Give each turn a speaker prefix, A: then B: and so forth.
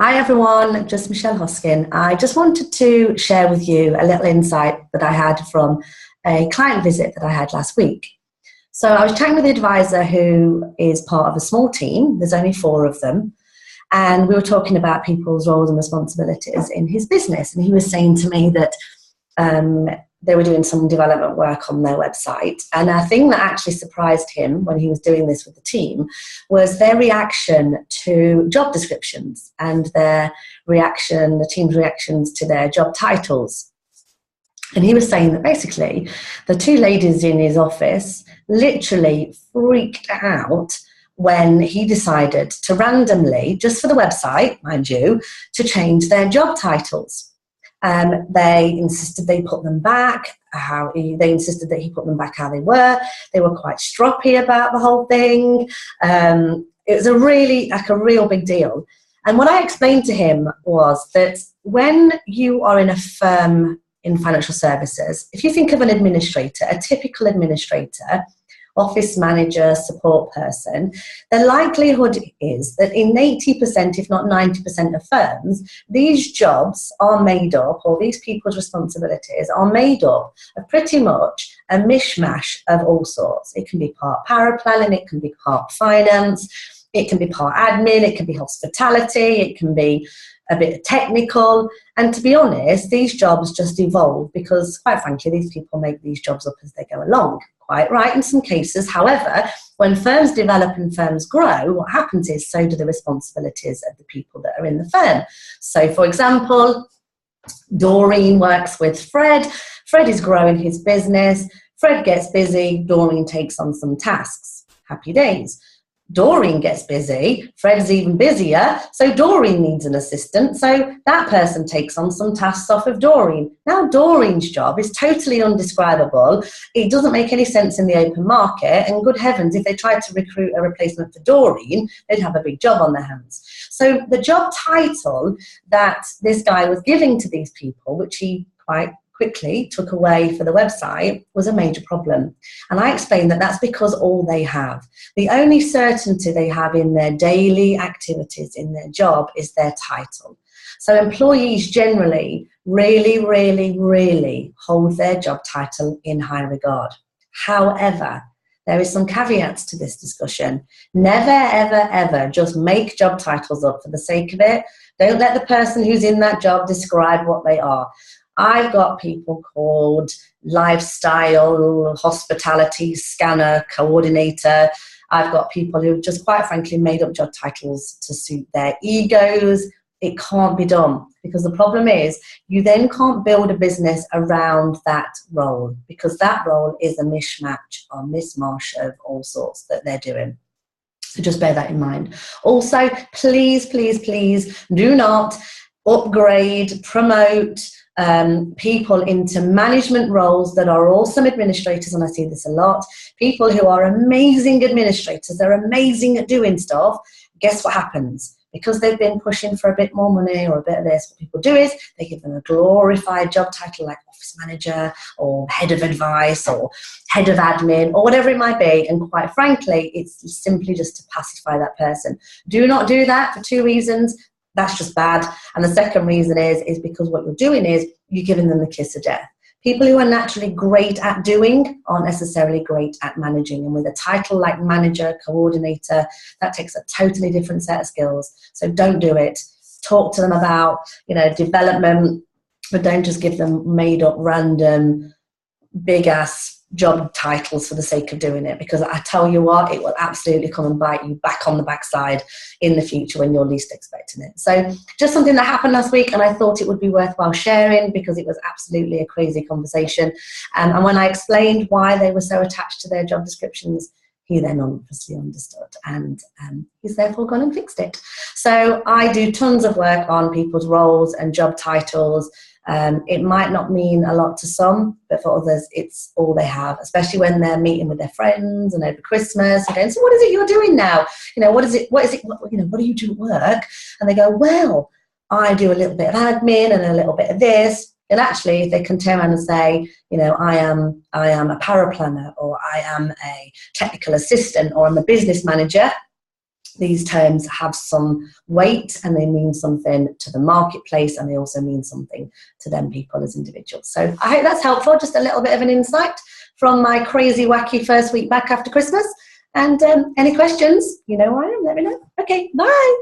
A: Hi everyone, just Michelle Hoskin. I just wanted to share with you a little insight that I had from a client visit that I had last week. So I was chatting with the advisor who is part of a small team. There's only 4 of them. And we were talking about people's roles and responsibilities in his business. And he was saying to me that they were doing some development work on their website. And a thing that actually surprised him when he was doing this with the team was their reaction to job descriptions and the team's reactions to their job titles. And he was saying that basically the 2 ladies in his office literally freaked out when he decided to randomly, just for the website, mind you, to change their job titles. They insisted they put them back, they insisted that he put them back how they were. They were quite stroppy about the whole thing. It was a real big deal. And what I explained to him was that when you are in a firm in financial services, if you think of an administrator, a typical administrator, office manager, support person, the likelihood is that in 80%, if not 90% of firms, these jobs are made up, or these people's responsibilities are made up of pretty much a mishmash of all sorts. It can be part paraplanning, it can be part finance, it can be part admin, it can be hospitality, it can be a bit technical. And to be honest, these jobs just evolve because, quite frankly, these people make these jobs up as they go along. Quite right in some cases. However, when firms develop and firms grow, what happens is so do the responsibilities of the people that are in the firm. So, for example, Doreen works with Fred. Fred is growing his business. Fred gets busy. Doreen takes on some tasks. Happy days. Doreen gets busy, Fred's even busier, so Doreen needs an assistant, so that person takes on some tasks off of Doreen. Now Doreen's job is totally undescribable, it doesn't make any sense in the open market, and good heavens, if they tried to recruit a replacement for Doreen, they'd have a big job on their hands. So the job title that this guy was giving to these people, which he quite quickly took away for the website, was a major problem. And I explained that that's because all they have. The only certainty they have in their daily activities in their job is their title. So employees generally really hold their job title in high regard. However, there is some caveats to this discussion. Never, ever just make job titles up for the sake of it. Don't let the person who's in that job describe what they are. I've got people called lifestyle, hospitality, scanner, coordinator. I've got people who just quite frankly made up job titles to suit their egos. It can't be done because the problem is you then can't build a business around that role because that role is a mishmash or mishmash of all sorts that they're doing. So just bear that in mind. Also, please do not upgrade, promote people into management roles that are awesome administrators, and I see this a lot. People who are amazing administrators, they're amazing at doing stuff. Guess what happens? Because they've been pushing for a bit more money or a bit of this, what people do is they give them a glorified job title like office manager or head of advice or head of admin or whatever it might be, and quite frankly, it's simply just to pacify that person. Do not do that for 2 reasons. That's just bad. And the second reason is because what you're doing is you're giving them the kiss of death. People who are naturally great at doing aren't necessarily great at managing. And with a title like manager, coordinator, that takes a totally different set of skills. So don't do it. Talk to them about, development, but don't just give them made up random big ass job titles for the sake of doing it, because I tell you what, it will absolutely come and bite you back on the backside in the future when you're least expecting it. So just something that happened last week, and I thought it would be worthwhile sharing because it was absolutely a crazy conversation. And when I explained why they were so attached to their job descriptions, he then obviously understood, and he's therefore gone and fixed it. So I do tons of work on people's roles and job titles. It might not mean a lot to some, but for others, it's all they have, especially when they're meeting with their friends and over Christmas and going, so what is it you're doing now? What do you do at work? And they go, well, I do a little bit of admin and a little bit of this. And actually, they can turn around and say, I am a paraplanner, or I am a technical assistant, or I'm a business manager. these terms have some weight and they mean something to the marketplace, and they also mean something to them people as individuals. So I hope that's helpful, just a little bit of an insight from my crazy, wacky first week back after Christmas. And any questions, you know where I am, let me know. Okay, bye.